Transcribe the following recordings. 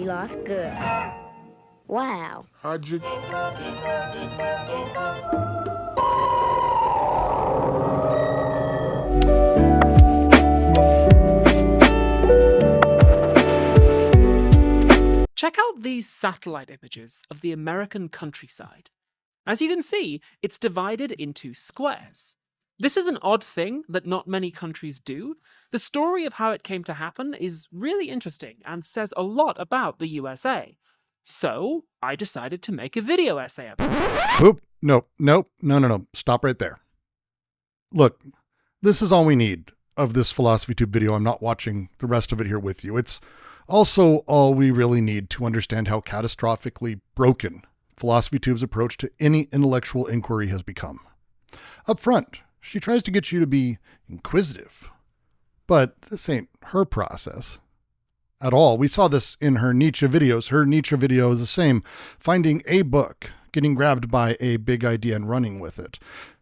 She lost good. Wow. How'd you... Check out these satellite images of the American countryside. As you can see, it's divided into squares. This is an odd thing that not many countries do. The story of how it came to happen is really interesting and says a lot about the USA. So, I decided to make a video essay about it. Oop, no. Stop right there. Look, this is all we need of this PhilosophyTube video. I'm not watching the rest of it here with you. It's also all we really need to understand how catastrophically broken PhilosophyTube's approach to any intellectual inquiry has become. Up front, she tries to get you to be inquisitive, but this ain't her process at all. We saw this in her Nietzsche videos. Her Nietzsche video is the same, finding a book, getting grabbed by a big idea and running with it.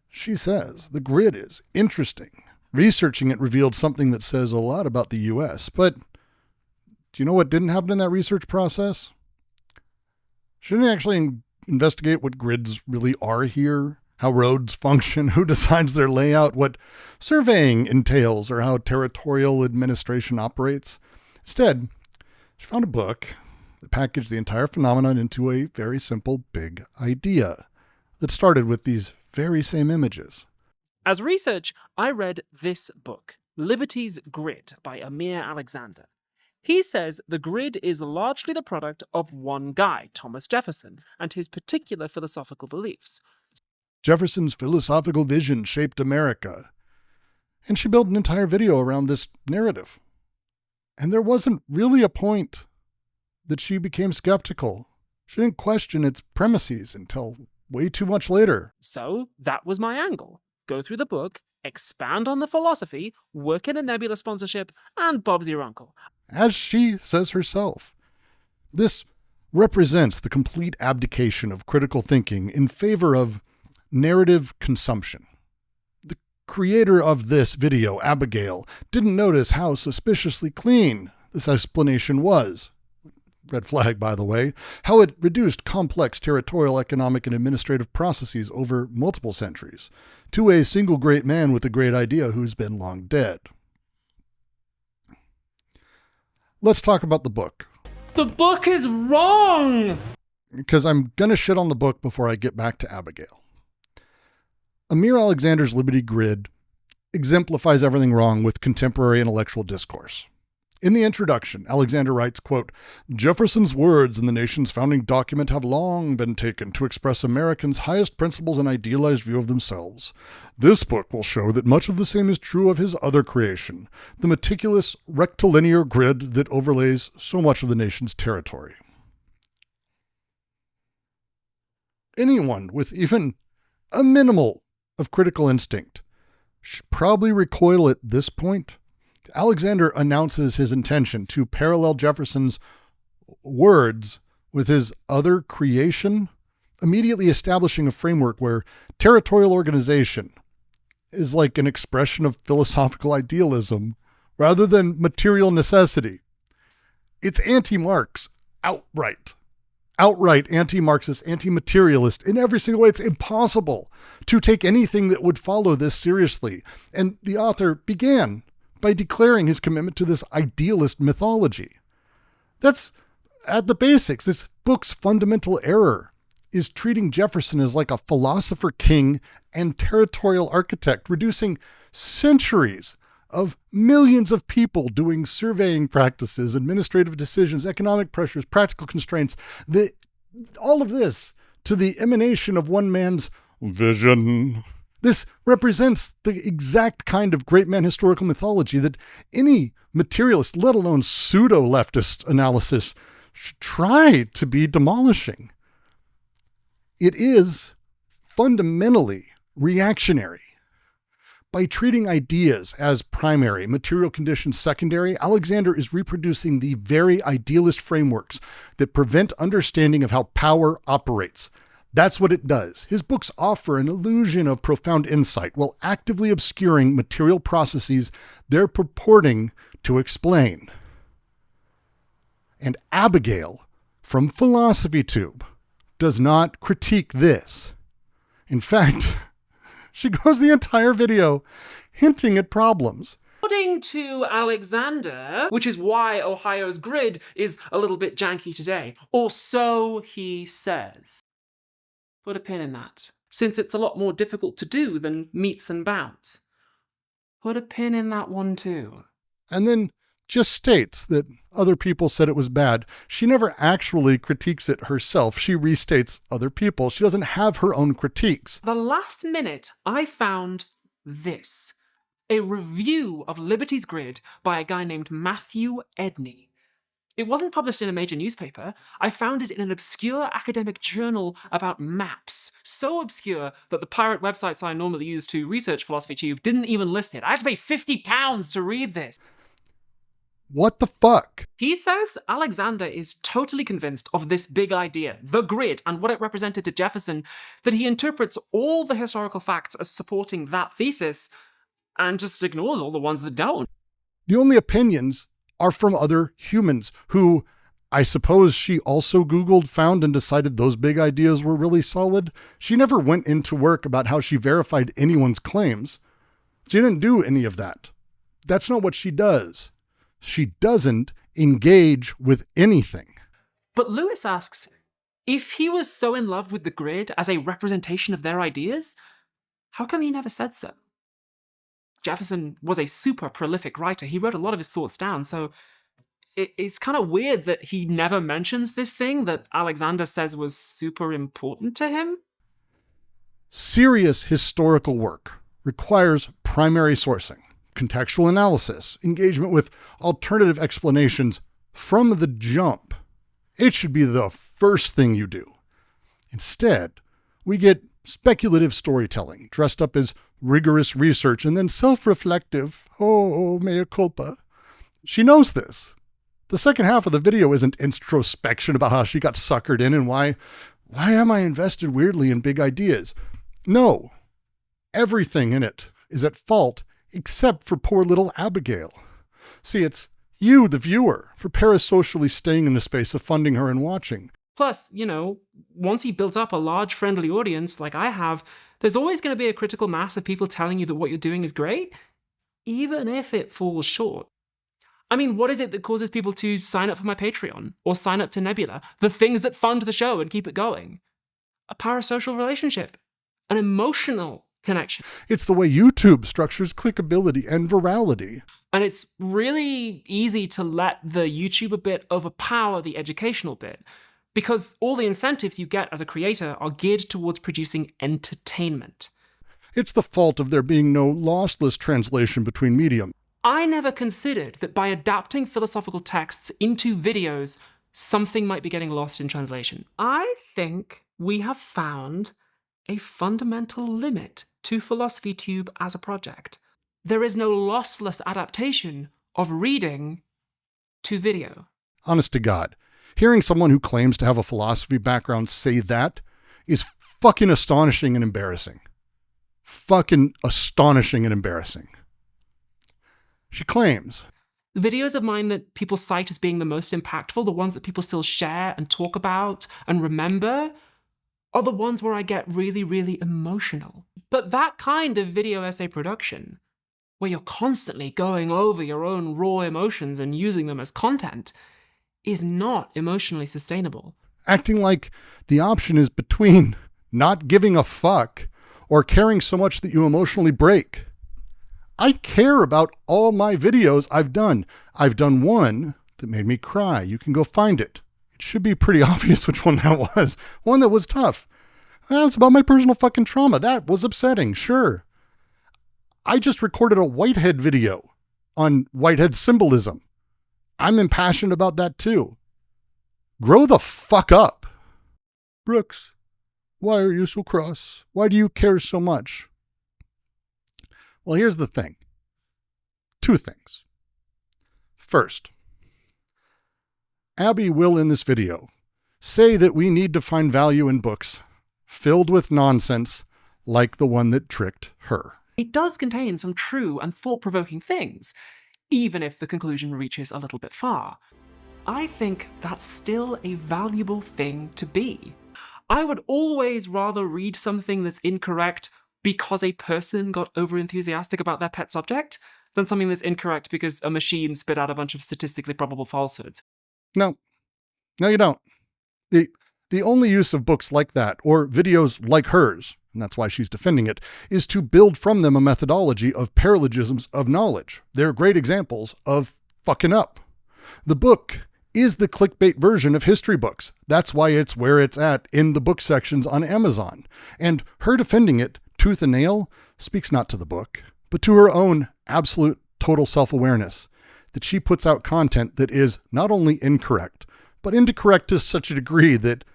She says the grid is interesting. Researching it revealed something that says a lot about the US, but do you know what didn't happen in that research process? She didn't actually investigate what grids really are here, how roads function, who decides their layout, what surveying entails, or how territorial administration operates. Instead, she found a book that packaged the entire phenomenon into a very simple big idea that started with these very same images. As research, I read this book, Liberty's Grid by Amir Alexander. He says the grid is largely the product of one guy, Thomas Jefferson, and his particular philosophical beliefs. Jefferson's philosophical vision shaped America. And she built an entire video around this narrative. And there wasn't really a point that she became skeptical. She didn't question its premises until way too much later. So that was my angle. Go through the book, expand on the philosophy, work in a Nebula sponsorship, and Bob's your uncle. As she says herself, this represents the complete abdication of critical thinking in favor of narrative consumption. The creator of this video, Abigail, didn't notice how suspiciously clean this explanation was. Red flag, by the way. How it reduced complex territorial, economic, and administrative processes over multiple centuries to a single great man with a great idea who's been long dead. Let's talk about the book. The book is wrong! Because I'm going to shit on the book before I get back to Abigail. Amir Alexander's Liberty Grid exemplifies everything wrong with contemporary intellectual discourse. In the introduction, Alexander writes, quote, Jefferson's words in the nation's founding document have long been taken to express Americans' highest principles and idealized view of themselves. This book will show that much of the same is true of his other creation, the meticulous rectilinear grid that overlays so much of the nation's territory. Anyone with even a minimal of critical instinct should probably recoil at this point. Alexander announces his intention to parallel Jefferson's words with his other creation, immediately establishing a framework where territorial organization is like an expression of philosophical idealism rather than material necessity. It's anti-Marx, outright anti-Marxist, anti-materialist in every single way. It's impossible to take anything that would follow this seriously. And the author began by declaring his commitment to this idealist mythology. That's at the basics. This book's fundamental error is treating Jefferson as like a philosopher king and territorial architect, reducing centuries of millions of people doing surveying practices, administrative decisions, economic pressures, practical constraints, all of this to the emanation of one man's vision. This represents the exact kind of great man historical mythology that any materialist, let alone pseudo-leftist analysis, should try to be demolishing. It is fundamentally reactionary. By treating ideas as primary, material conditions secondary, Alexander is reproducing the very idealist frameworks that prevent understanding of how power operates. That's what it does. His books offer an illusion of profound insight while actively obscuring material processes they're purporting to explain. And Abigail from PhilosophyTube does not critique this. In fact, she goes the entire video hinting at problems. According to Alexander, which is why Ohio's grid is a little bit janky today, or so he says. Put a pin in that, since it's a lot more difficult to do than meets and bounds. Put a pin in that one too. And then just states that other people said it was bad. She never actually critiques it herself. She restates other people. She doesn't have her own critiques. The last minute, I found this. A review of Liberty's Grid by a guy named Matthew Edney. It wasn't published in a major newspaper. I found it in an obscure academic journal about maps. So obscure that the pirate websites I normally use to research PhilosophyTube didn't even list it. I had to pay £50 to read this. What the fuck? He says Alexander is totally convinced of this big idea, the grid, and what it represented to Jefferson, that he interprets all the historical facts as supporting that thesis, and just ignores all the ones that don't. The only opinions are from other humans who, I suppose she also Googled, found, and decided those big ideas were really solid. She never went into work about how she verified anyone's claims. She didn't do any of that. That's not what she does. She doesn't engage with anything. But Lewis asks, if he was so in love with the grid as a representation of their ideas, how come he never said so? Jefferson was a super prolific writer. He wrote a lot of his thoughts down, so it's kind of weird that he never mentions this thing that Alexander says was super important to him. Serious historical work requires primary sourcing, contextual analysis, engagement with alternative explanations from the jump. It should be the first thing you do. Instead, we get speculative storytelling dressed up as rigorous research and then self-reflective, oh, mea culpa. She knows this. The second half of the video isn't introspection about how she got suckered in and why am I invested weirdly in big ideas? No, everything in it is at fault except for poor little Abigail. See, it's you, the viewer, for parasocially staying in the space of funding her and watching. Plus, once you built up a large friendly audience like I have, there's always going to be a critical mass of people telling you that what you're doing is great, even if it falls short. I mean, what is it that causes people to sign up for my Patreon or sign up to Nebula? The things that fund the show and keep it going. A parasocial relationship, an emotional connection. It's the way YouTube structures clickability and virality. And it's really easy to let the YouTuber bit overpower the educational bit, because all the incentives you get as a creator are geared towards producing entertainment. It's the fault of there being no lossless translation between mediums. I never considered that by adapting philosophical texts into videos, something might be getting lost in translation. I think we have found a fundamental limit to PhilosophyTube as a project. There is no lossless adaptation of reading to video. Honest to God, hearing someone who claims to have a philosophy background say that is fucking astonishing and embarrassing. Fucking astonishing and embarrassing. She claims, videos of mine that people cite as being the most impactful, the ones that people still share and talk about and remember, are the ones where I get really, really emotional. But that kind of video essay production, where you're constantly going over your own raw emotions and using them as content, is not emotionally sustainable. Acting like the option is between not giving a fuck or caring so much that you emotionally break. I care about all my videos I've done. I've done one that made me cry. You can go find it. It should be pretty obvious which one that was. One that was tough. It's about my personal fucking trauma. That was upsetting, sure. I just recorded a Whitehead video on Whitehead symbolism. I'm impassioned about that too. Grow the fuck up. Brooks, why are you so cross? Why do you care so much? Well, here's the thing. Two things. First, Abby will in this video say that we need to find value in books filled with nonsense like the one that tricked her. It does contain some true and thought-provoking things, even if the conclusion reaches a little bit far. I think that's still a valuable thing to be. I would always rather read something that's incorrect because a person got overenthusiastic about their pet subject than something that's incorrect because a machine spit out a bunch of statistically probable falsehoods. No, you don't. The only use of books like that, or videos like hers, and that's why she's defending it, is to build from them a methodology of paralogisms of knowledge. They're great examples of fucking up. The book is the clickbait version of history books. That's why it's where it's at in the book sections on Amazon. And her defending it tooth and nail speaks not to the book, but to her own absolute total self-awareness, that she puts out content that is not only incorrect, but incorrect to such a degree that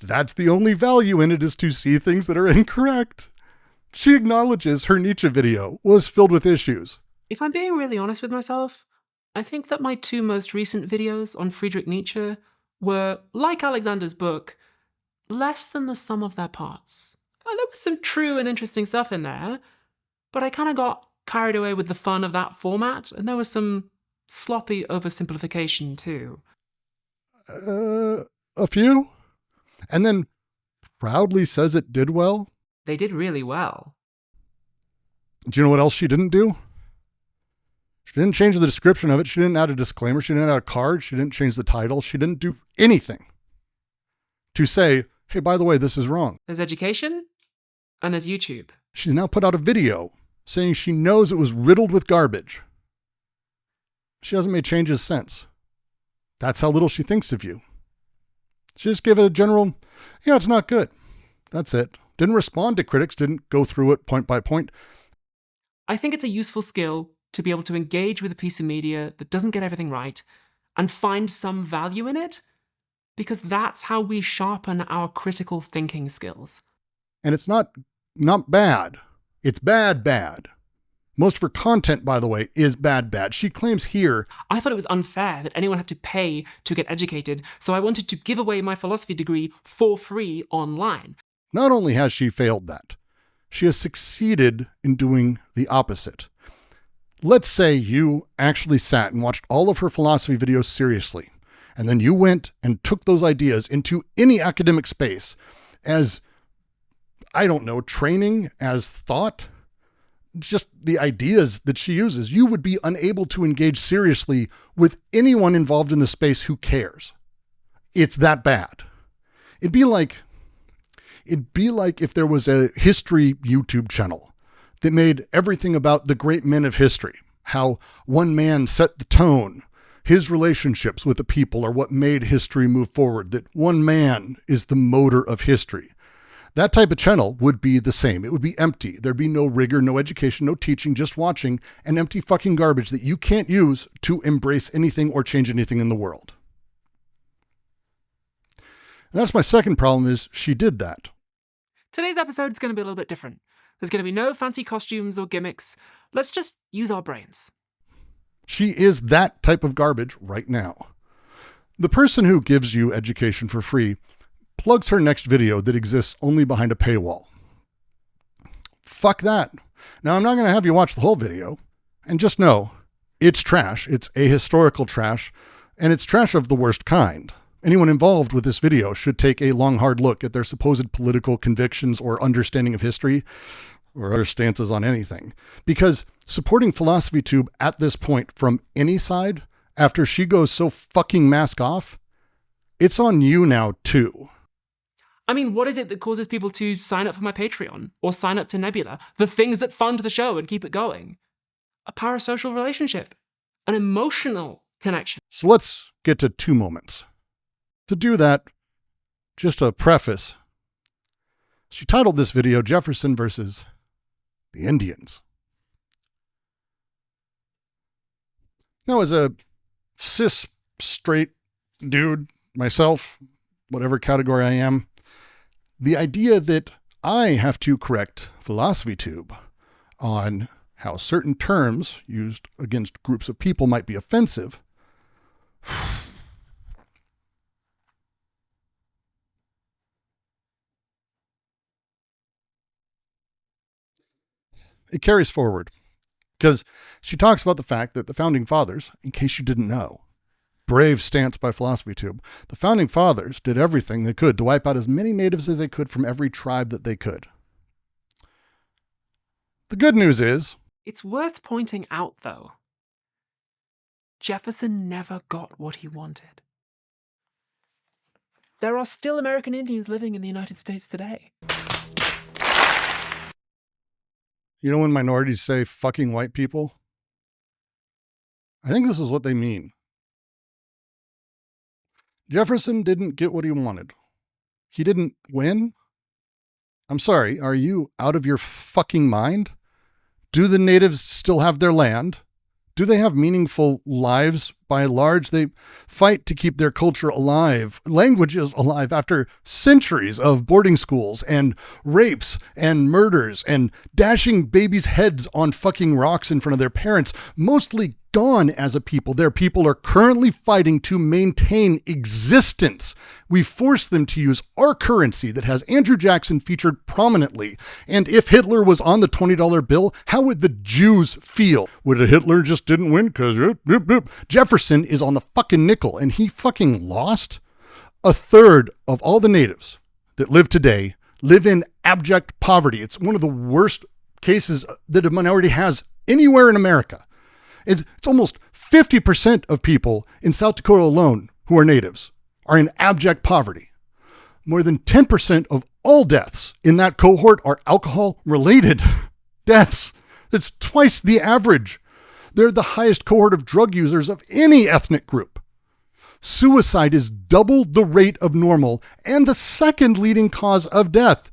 that's the only value in it, is to see things that are incorrect. She acknowledges her Nietzsche video was filled with issues. If I'm being really honest with myself, I think that my 2 most recent videos on Friedrich Nietzsche were, like Alexander's book, less than the sum of their parts. There was some true and interesting stuff in there, but I kind of got carried away with the fun of that format, and there was some sloppy oversimplification too. A few? And then proudly says it did well? They did really well. Do you know what else she didn't do? She didn't change the description of it. She didn't add a disclaimer. She didn't add a card. She didn't change the title. She didn't do anything to say, hey, by the way, this is wrong. There's education and there's YouTube. She's now put out a video saying she knows it was riddled with garbage. She hasn't made changes since. That's how little she thinks of you. She just gave a general, yeah, it's not good. That's it. Didn't respond to critics, didn't go through it point by point. I think it's a useful skill to be able to engage with a piece of media that doesn't get everything right and find some value in it, because that's how we sharpen our critical thinking skills. And it's not bad. It's bad. Most of her content, by the way, is bad. She claims here, I thought it was unfair that anyone had to pay to get educated, so I wanted to give away my philosophy degree for free online. Not only has she failed that, she has succeeded in doing the opposite. Let's say you actually sat and watched all of her philosophy videos seriously, and then you went and took those ideas into any academic space as, I don't know, training, as thought, just the ideas that she uses. You would be unable to engage seriously with anyone involved in the space who cares. It's that bad. It'd be like if there was a history YouTube channel that made everything about the great men of history, how one man set the tone, his relationships with the people are what made history move forward, that one man is the motor of history. That type of channel would be the same. It would be empty. There'd be no rigor, no education, no teaching, just watching an empty fucking garbage that you can't use to embrace anything or change anything in the world. And that's my second problem, is she did that. Today's episode is going to be a little bit different. There's going to be no fancy costumes or gimmicks. Let's just use our brains. She is that type of garbage right now. The person who gives you education for free plugs her next video that exists only behind a paywall. Fuck that. Now, I'm not going to have you watch the whole video, and just know it's trash. It's ahistorical trash, and it's trash of the worst kind. Anyone involved with this video should take a long, hard look at their supposed political convictions or understanding of history or other stances on anything. Because supporting PhilosophyTube at this point from any side, after she goes so fucking mask off, it's on you now too. I mean, what is it that causes people to sign up for my Patreon or sign up to Nebula? The things that fund the show and keep it going. A parasocial relationship. An emotional connection. So let's get to 2 moments. To do that, just a preface. She titled this video Jefferson versus the Indians. Now, as a cis, straight dude, myself, whatever category I am, the idea that I have to correct PhilosophyTube on how certain terms used against groups of people might be offensive, it carries forward because she talks about the fact that the founding fathers, in case you didn't know, brave stance by PhilosophyTube. The founding fathers did everything they could to wipe out as many natives as they could from every tribe that they could. The good news is, It's worth pointing out, though, Jefferson never got what he wanted. There are still American Indians living in the United States today. you know when minorities say fucking white people? I think this is what they mean. Jefferson didn't get what he wanted. He didn't win. I'm sorry, are you out of your fucking mind? Do the natives still have their land? Do they have meaningful lives? By and large, they fight to keep their culture alive, languages alive after centuries of boarding schools and rapes and murders and dashing babies' heads on fucking rocks in front of their parents, mostly gone as a people. Their people are currently fighting to maintain existence. We force them to use our currency that has Andrew Jackson featured prominently. And if Hitler was on the $20 bill, how would the Jews feel? Would a Hitler just didn't win because Jefferson is on the fucking nickel and he fucking lost? A third of all the natives that live today live in abject poverty. It's one of the worst cases that a minority has anywhere in America. It's almost 50% of people in South Dakota alone who are natives are in abject poverty. More than 10% of all deaths in that cohort are alcohol-related deaths. That's twice the average. They're the highest cohort of drug users of any ethnic group. Suicide is double the rate of normal and the second leading cause of death.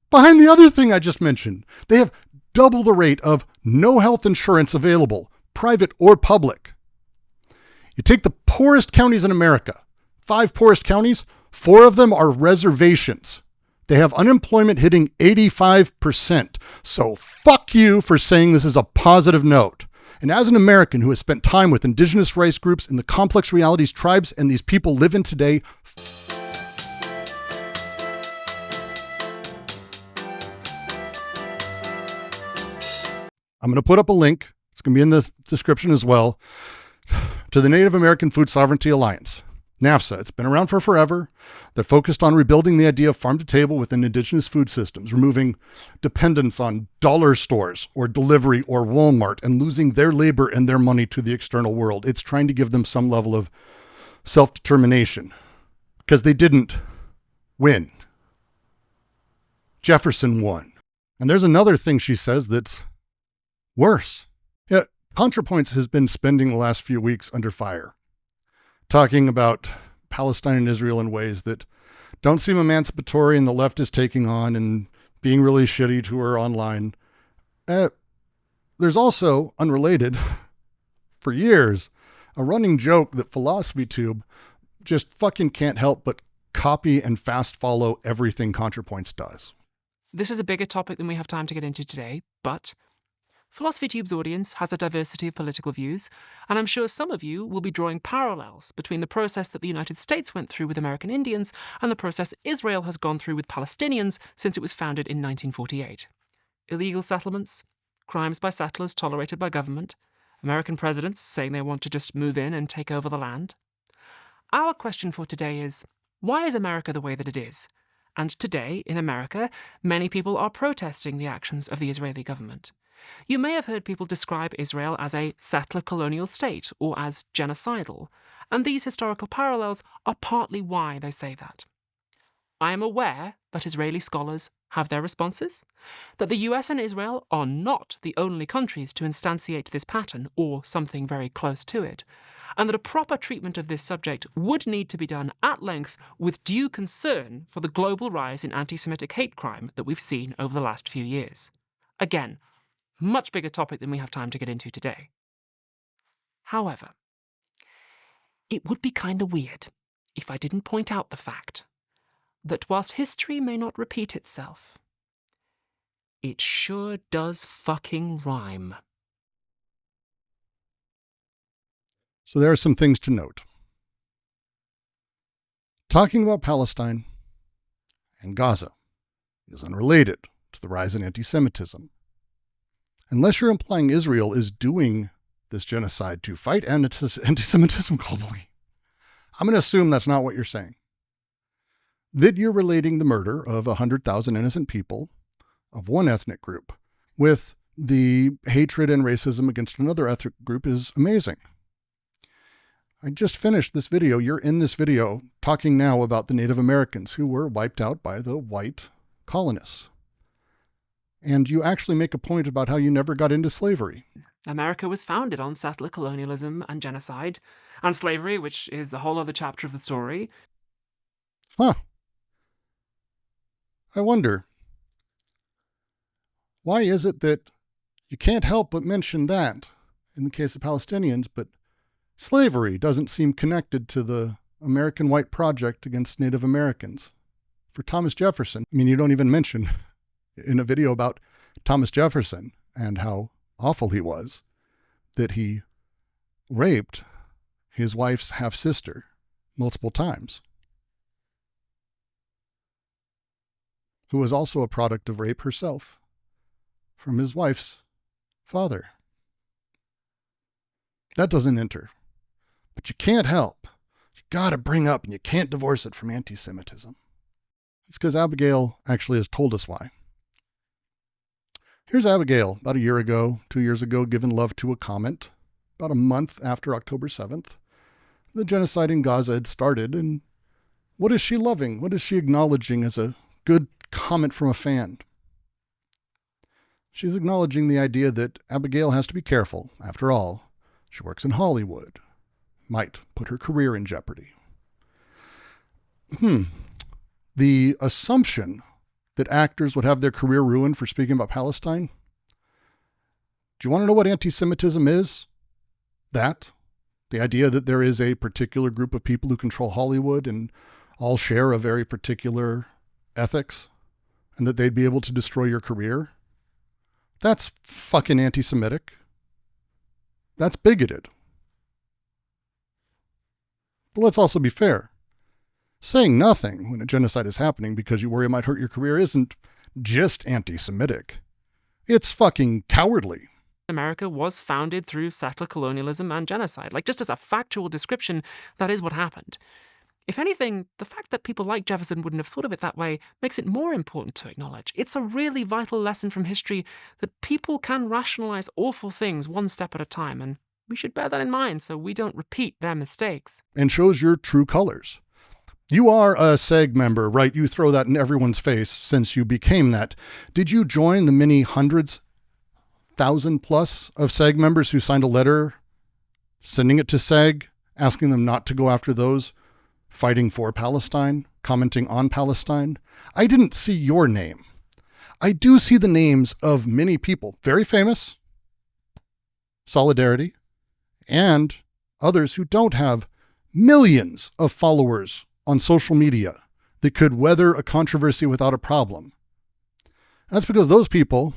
Behind the other thing I just mentioned, they have double the rate of no health insurance available, private or public. You take the poorest counties in America, 5 poorest counties, 4 of them are reservations. They have unemployment hitting 85%. So fuck you for saying this is a positive note. And as an American who has spent time with indigenous rights groups in the complex realities tribes and these people live in today, I'm going to put up a link. It's going to be in the description as well, to the Native American Food Sovereignty Alliance, NAFSA. It's been around for forever. They're focused on rebuilding the idea of farm to table within indigenous food systems, removing dependence on dollar stores or delivery or Walmart and losing their labor and their money to the external world. It's trying to give them some level of self-determination because they didn't win. Jefferson won. And there's another thing she says that's worse. Yeah, ContraPoints has been spending the last few weeks under fire, talking about Palestine and Israel in ways that don't seem emancipatory and the left is taking on and being really shitty to her online. There's also, unrelated, for years, a running joke that PhilosophyTube just fucking can't help but copy and fast follow everything ContraPoints does. This is a bigger topic than we have time to get into today, but PhilosophyTube's audience has a diversity of political views, and I'm sure some of you will be drawing parallels between the process that the United States went through with American Indians and the process Israel has gone through with Palestinians since it was founded in 1948. Illegal settlements, crimes by settlers tolerated by government, American presidents saying they want to just move in and take over the land. Our question for today is, why is America the way that it is? And today, in America, many people are protesting the actions of the Israeli government. You may have heard people describe Israel as a settler colonial state or as genocidal, and these historical parallels are partly why they say that. I am aware that Israeli scholars have their responses, that the US and Israel are not the only countries to instantiate this pattern or something very close to it, and that a proper treatment of this subject would need to be done at length with due concern for the global rise in anti-Semitic hate crime that we've seen over the last few years. Again, much bigger topic than we have time to get into today. However, it would be kind of weird if I didn't point out the fact that whilst history may not repeat itself, it sure does fucking rhyme. So there are some things to note. Talking about Palestine and Gaza is unrelated to the rise in anti-Semitism. Unless you're implying Israel is doing this genocide to fight anti-Semitism globally, I'm going to assume that's not what you're saying. That you're relating the murder of 100,000 innocent people of one ethnic group with the hatred and racism against another ethnic group is amazing. I just finished this video. You're in this video talking now about the Native Americans who were wiped out by the white colonists. And you actually make a point about how you never got into slavery. America was founded on settler colonialism and genocide, and slavery, which is a whole other chapter of the story. Huh. I wonder, why is it that you can't help but mention that in the case of Palestinians, but slavery doesn't seem connected to the American White Project against Native Americans? For Thomas Jefferson, I mean, you don't even mention in a video about Thomas Jefferson and how awful he was, that he raped his wife's half-sister multiple times, who was also a product of rape herself from his wife's father. That doesn't enter. But you can't help. You got to bring up, and you can't divorce it from anti-Semitism. It's because Abigail actually has told us why. Here's Abigail, about a year ago, 2 years ago, giving love to a comment, about a month after October 7th. The genocide in Gaza had started, and what is she loving? What is she acknowledging as a good comment from a fan? She's acknowledging the idea that Abigail has to be careful. After all, she works in Hollywood. Might put her career in jeopardy. The assumption that actors would have their career ruined for speaking about Palestine? Do you want to know what anti-Semitism is? That? The idea that there is a particular group of people who control Hollywood and all share a very particular ethics, and that they'd be able to destroy your career? That's fucking anti-Semitic. That's bigoted. But let's also be fair. Saying nothing when a genocide is happening because you worry it might hurt your career isn't just anti-Semitic. It's fucking cowardly. America was founded through settler colonialism and genocide. Like, just as a factual description, that is what happened. If anything, the fact that people like Jefferson wouldn't have thought of it that way makes it more important to acknowledge. It's a really vital lesson from history that people can rationalize awful things one step at a time, and we should bear that in mind so we don't repeat their mistakes. And shows your true colors. You are a SEG member, right? You throw that in everyone's face since you became that. Did you join the many hundreds, 1,000 plus of SEG members who signed a letter sending it to SEG, asking them not to go after those fighting for Palestine, commenting on Palestine? I didn't see your name. I do see the names of many people, very famous, Solidarity, and others who don't have millions of followers on social media that could weather a controversy without a problem. That's because those people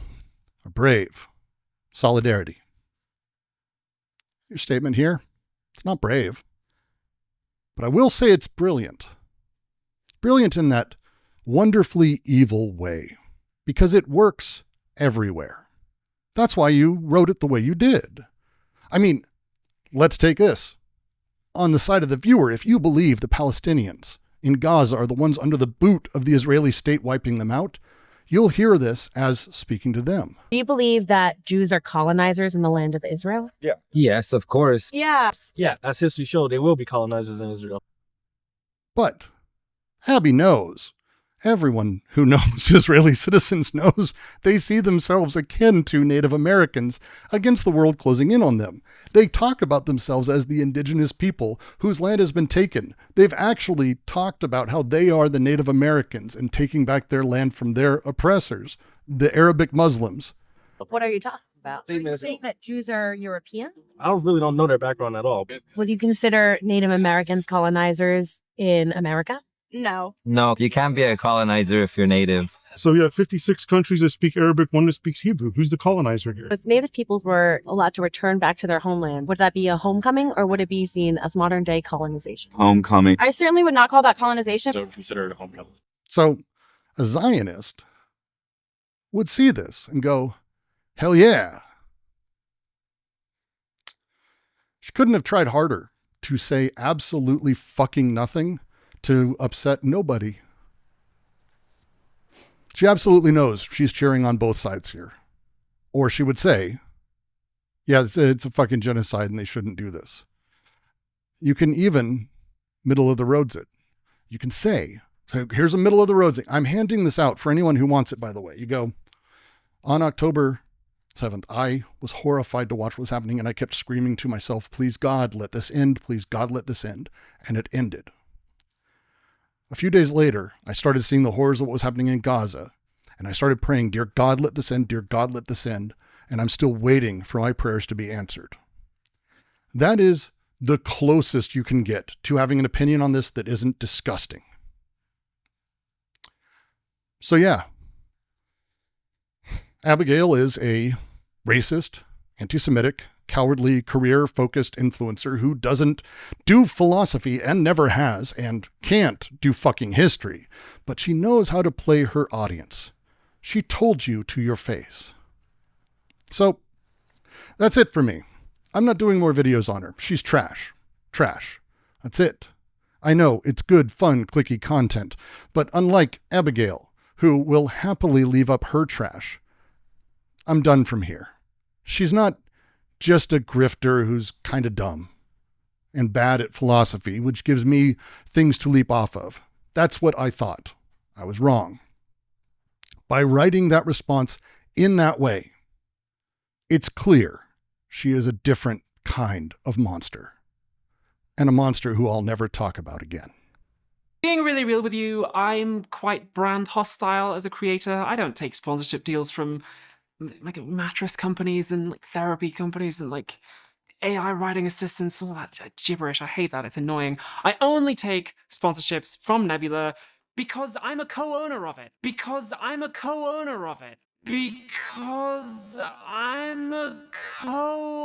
are brave. Solidarity. Your statement here, it's not brave. But I will say it's brilliant. Brilliant in that wonderfully evil way, because it works everywhere. That's why you wrote it the way you did. I mean, let's take this. On the side of the viewer, if you believe the Palestinians in Gaza are the ones under the boot of the Israeli state wiping them out, you'll hear this as speaking to them. Do you believe that Jews are colonizers in the land of Israel? Yeah. Yes, of course. Yes. Yeah, as history showed, they will be colonizers in Israel. But Abby knows. Everyone who knows Israeli citizens knows they see themselves akin to Native Americans against the world closing in on them. They talk about themselves as the indigenous people whose land has been taken. They've actually talked about how they are the Native Americans and taking back their land from their oppressors, the Arabic Muslims. What are you talking about? Are you Statements. saying that Jews are European? I don't know their background at all. Would you consider Native Americans colonizers in America? No. No, you can't be a colonizer if you're native. So you have 56 countries that speak Arabic, one that speaks Hebrew. Who's the colonizer here? If Native peoples were allowed to return back to their homeland, would that be a homecoming or would it be seen as modern day colonization? Homecoming. I certainly would not call that colonization. So consider it a homecoming. So a Zionist would see this and go, hell yeah. She couldn't have tried harder to say absolutely fucking nothing to upset nobody. She absolutely knows she's cheering on both sides here. Or she would say, yeah, it's a fucking genocide and they shouldn't do this. You can even middle of the roads it. You can say, so here's a middle of the roads. I'm handing this out for anyone who wants it, by the way. You go, on October 7th, I was horrified to watch what was happening, and I kept screaming to myself, please God, let this end. Please God, let this end. And it ended. A few days later, I started seeing the horrors of what was happening in Gaza, and I started praying, dear God, let this end. Dear God, let this end. And I'm still waiting for my prayers to be answered. That is the closest you can get to having an opinion on this that isn't disgusting. So yeah, Abigail is a racist, anti-Semitic, cowardly, career-focused influencer who doesn't do philosophy and never has and can't do fucking history, but she knows how to play her audience. She told you to your face. So that's it for me. I'm not doing more videos on her. She's trash. Trash. That's it. I know it's good, fun, clicky content, but unlike Abigail, who will happily leave up her trash, I'm done from here. She's not just a grifter who's kind of dumb and bad at philosophy, which gives me things to leap off of. That's what I thought. I was wrong. By writing that response in that way, it's clear she is a different kind of monster, and a monster who I'll never talk about again. Being really real with you, I'm quite brand hostile as a creator. I don't take sponsorship deals from like mattress companies and like therapy companies and like AI writing assistants, all that gibberish. I hate that. It's annoying. I only take sponsorships from Nebula because I'm a co-owner of it. Because I'm a co-owner of it. Because I'm a co